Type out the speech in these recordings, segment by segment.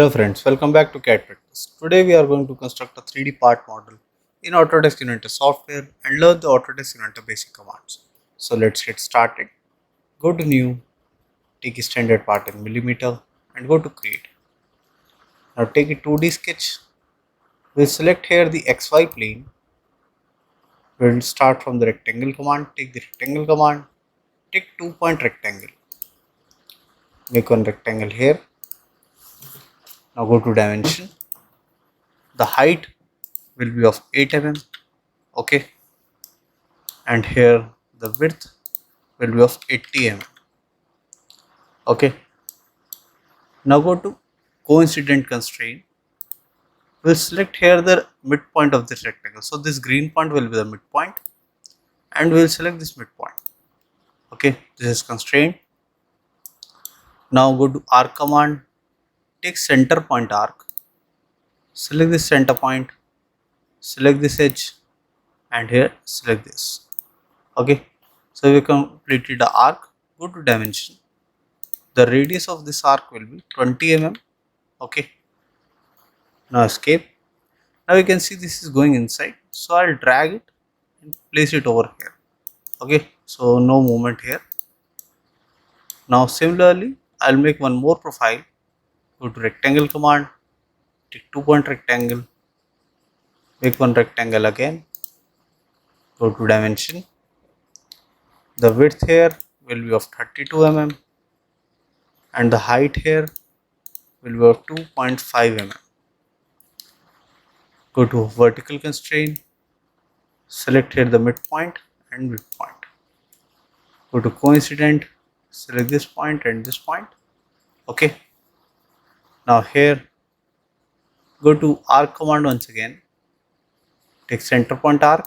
Hello friends, welcome back to CAD Practice. Today we are going to construct a 3D part model in Autodesk Inventor software and learn the Autodesk Inventor basic commands. So let's get started. Go to New, take a standard part in millimeter and go to Create. Now take a 2D sketch. We'll select here the XY plane. We'll start from the rectangle command. Take the rectangle command. Take 2-point rectangle. Make one rectangle here. Now go to dimension. The height will be of 8 mm. Okay. And here the width will be of 80 mm. Okay. Now go to coincident constraint. We'll select here the midpoint of this rectangle. So this green point will be the midpoint and we'll select this midpoint. Okay, this is constraint. Now go to arc command. Take center point arc. Select this center point. Select this edge and here select this. Okay, so we completed the arc. Go to dimension. The radius of this arc will be 20 mm. Okay. Now escape. Now you can see this is going inside. So I'll drag it and place it over here. Okay. So no movement here. Now similarly, I'll make one more profile. Go to rectangle command. Take 2-point rectangle. Make one rectangle again. Go to dimension. The width here will be of 32 mm. And the height here will be of 2.5 mm. Go to vertical constraint, select here the midpoint and midpoint. Go to coincident, select this point and this point. Okay. Now here, go to arc command once again. Take center point arc,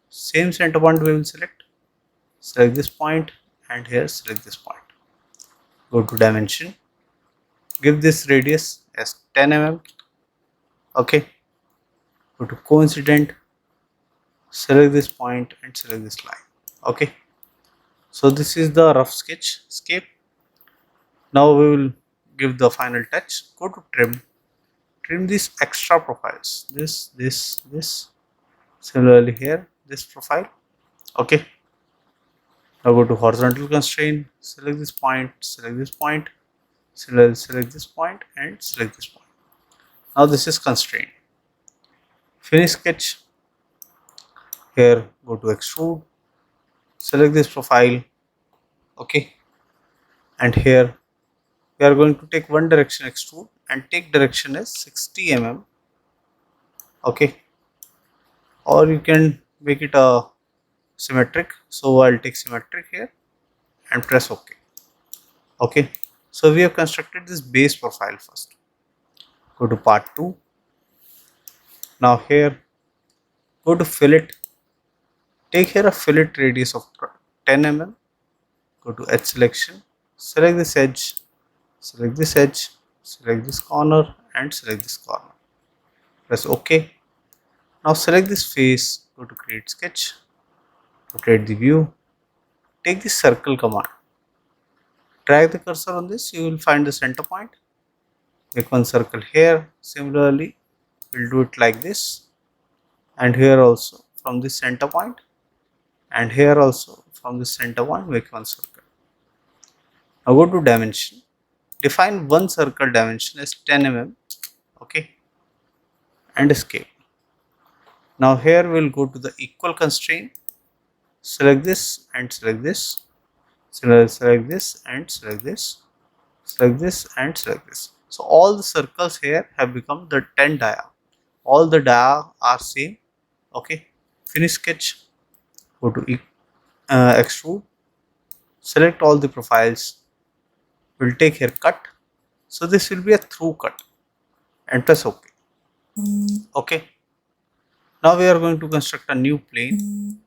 same center point we will select. Select this point and here select this point. Go to dimension, give this radius as 10 mm. Okay. Go to coincident, select this point and select this line. Okay. So this is the rough sketch. Escape. Now we will give the final touch. Go to trim. Trim these extra profiles. This. Similarly here, this profile. Okay. Now go to horizontal constraint. Select this point. Select this point. Select this point and select this point. Now this is constraint. Finish sketch. Here go to extrude. Select this profile. Okay. And here we are going to take one direction extrude and take direction as 60 mm. Okay. Or you can make it a symmetric. So I'll take symmetric here and press OK. Okay. So we have constructed this base profile first. Go to part 2. Now here go to fillet. Take here a fillet radius of 10 mm. Go to edge selection. Select this edge. Select this edge. Select this corner and select this corner. Press OK. Now select this face. Go to create sketch. Rotate the view. Take the circle command. Drag the cursor on this. You will find the center point. Make one circle here. Similarly, we'll do it like this. And here also from the center point. And here also from the center point, make one circle. Now go to dimension. Define one circle dimension as 10 mm. Okay. And escape. Now here we'll go to the equal constraint. Select this and select this. Select this and select this. Select this and select this. So all the circles here have become the 10 dia. All the dia are same. Okay. Finish sketch. Go to extrude. Select all the profiles. We'll take here cut. So this will be a through cut. And press OK. Okay. Now we are going to construct a new plane.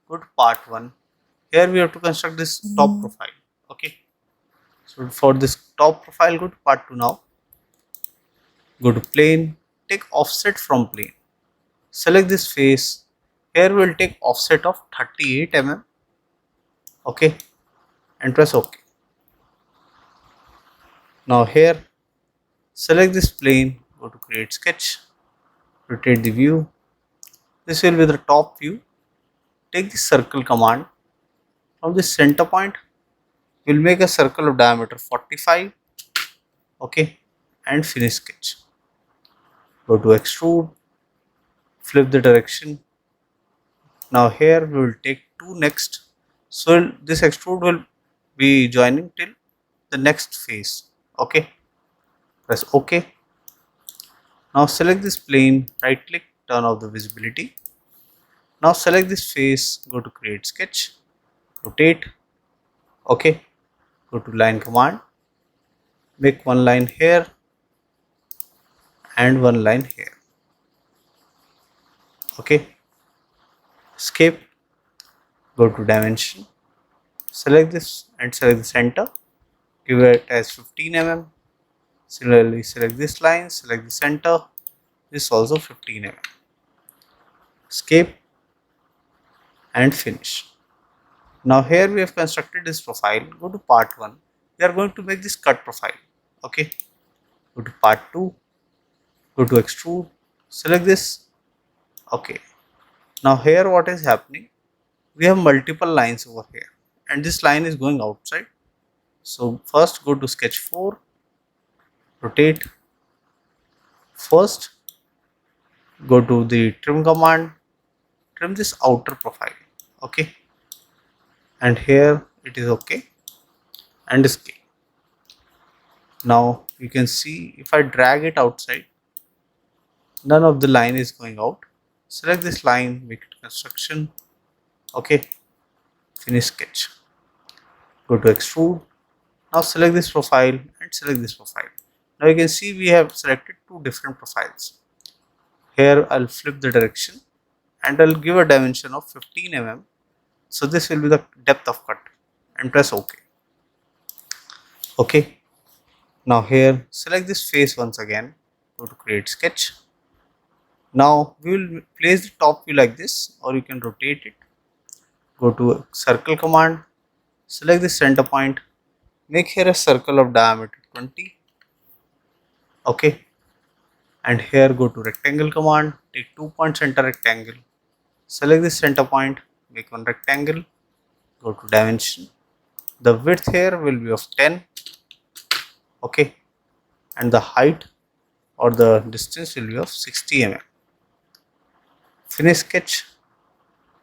Go to part 1. Here we have to construct this top profile. Okay. So for this top profile, go to part 2 now. Go to plane. Take offset from plane. Select this face. Here we will take offset of 38 mm. Okay. And press OK. Now here select this plane, go to create sketch, rotate the view. This will be the top view. Take the circle command. From the center point, we'll make a circle of diameter 45. Okay, and finish sketch. Go to extrude, flip the direction. Now here we will take 2 next. So this extrude will be joining till the next face. Okay, press OK. Now select this plane, right click, turn off the visibility. Now select this face, go to create sketch, rotate. Okay, go to line command, make one line here and one line here. Okay, escape, go to dimension, select this and select the center, give it as 15 mm. Similarly, select this line, select the center, this also 15 mm. Escape and finish. Now here we have constructed this profile. Go to part 1. We are going to make this cut profile. Okay, go to part 2, go to extrude, select this. Okay, now here what is happening, we have multiple lines over here and this line is going outside. So first go to sketch 4, rotate. First go to the trim command, trim this outer profile. Okay, and here it is okay, and escape. Now you can see if I drag it outside, none of the line is going out. Select this line, make it construction. Okay, finish sketch. Go to extrude. Now select this profile and select this profile. Now you can see we have selected 2 different profiles. Here I'll flip the direction and I'll give a dimension of 15 mm. So this will be the depth of cut and press OK. Okay. Now here select this face once again. Go to create sketch. Now we will place the top view like this, or you can rotate it. Go to circle command. Select the center point. Make here a circle of diameter 20. Okay. And here go to rectangle command. Take 2 point center rectangle. Select the center point. Make one rectangle. Go to dimension. The width here will be of 10. Okay. And the height or the distance will be of 60 mm. Finish sketch.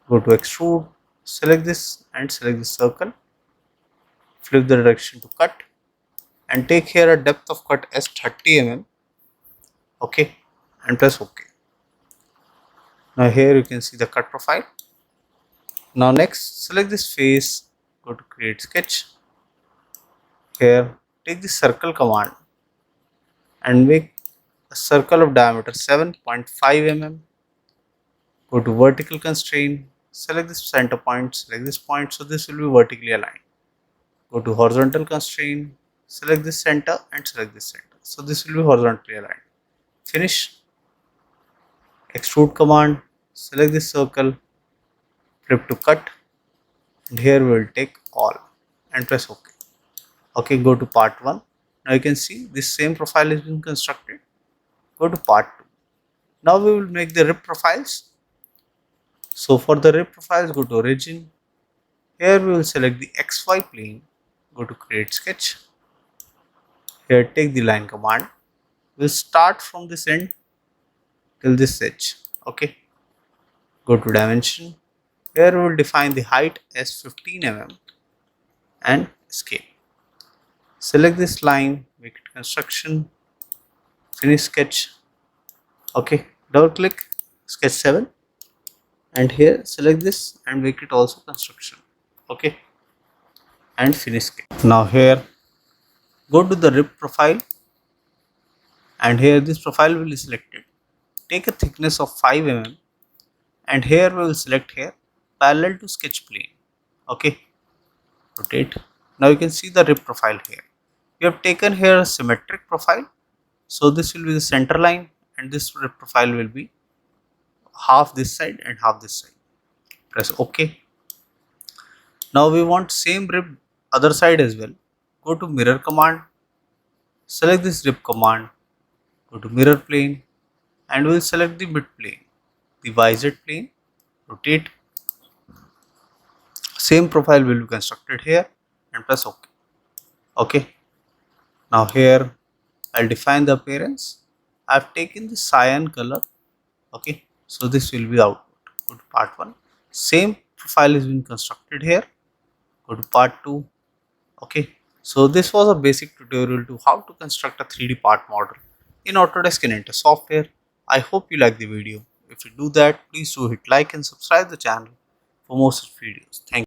Go to extrude. Select this and select the circle. Flip the direction to cut and take here a depth of cut as 30 mm. Okay, and press OK. Now here you can see the cut profile. Now next select this face, go to create sketch. Here take the circle command and make a circle of diameter 7.5 mm. Go to vertical constraint, select this center point, select this point, so this will be vertically aligned. Go to horizontal constraint, select this center and select this center, so this will be horizontally aligned. Finish. Extrude command, select this circle, flip to cut, and here we will take all and press OK. Okay, go to part 1. Now you can see this same profile has been constructed. Go to part 2. Now we will make the rib profiles. So for the rib profiles, go to origin. Here we will select the XY plane. Go to create sketch. Here take the line command. We'll start from this end till this edge. Okay. Go to dimension. Here we will define the height as 15 mm and escape. Select this line, make it construction. Finish sketch. Okay. Double click sketch 7. And here select this and make it also construction. Okay, and finish sketch. Now here go to the rib profile and here this profile will be selected. Take a thickness of 5 mm and here we will select here parallel to sketch plane. Okay, rotate. Now you can see the rib profile here. We have taken here a symmetric profile, so this will be the center line and this rib profile will be half this side and half this side. Press OK. Now we want same rib other side as well. Go to mirror command, select this rib command, Go to mirror plane and we'll select the mid plane, the YZ plane, rotate. Same profile will be constructed here and press OK. Okay. Now here I'll define the appearance. I've taken the cyan color. Okay. So this will be the output. Go to part 1. Same profile is being constructed here. Go to part 2. Okay. So this was a basic tutorial to how to construct a 3D part model in Autodesk Inventor software. I hope you like the video. If you do that, please do hit like and subscribe the channel for more such videos. Thank you.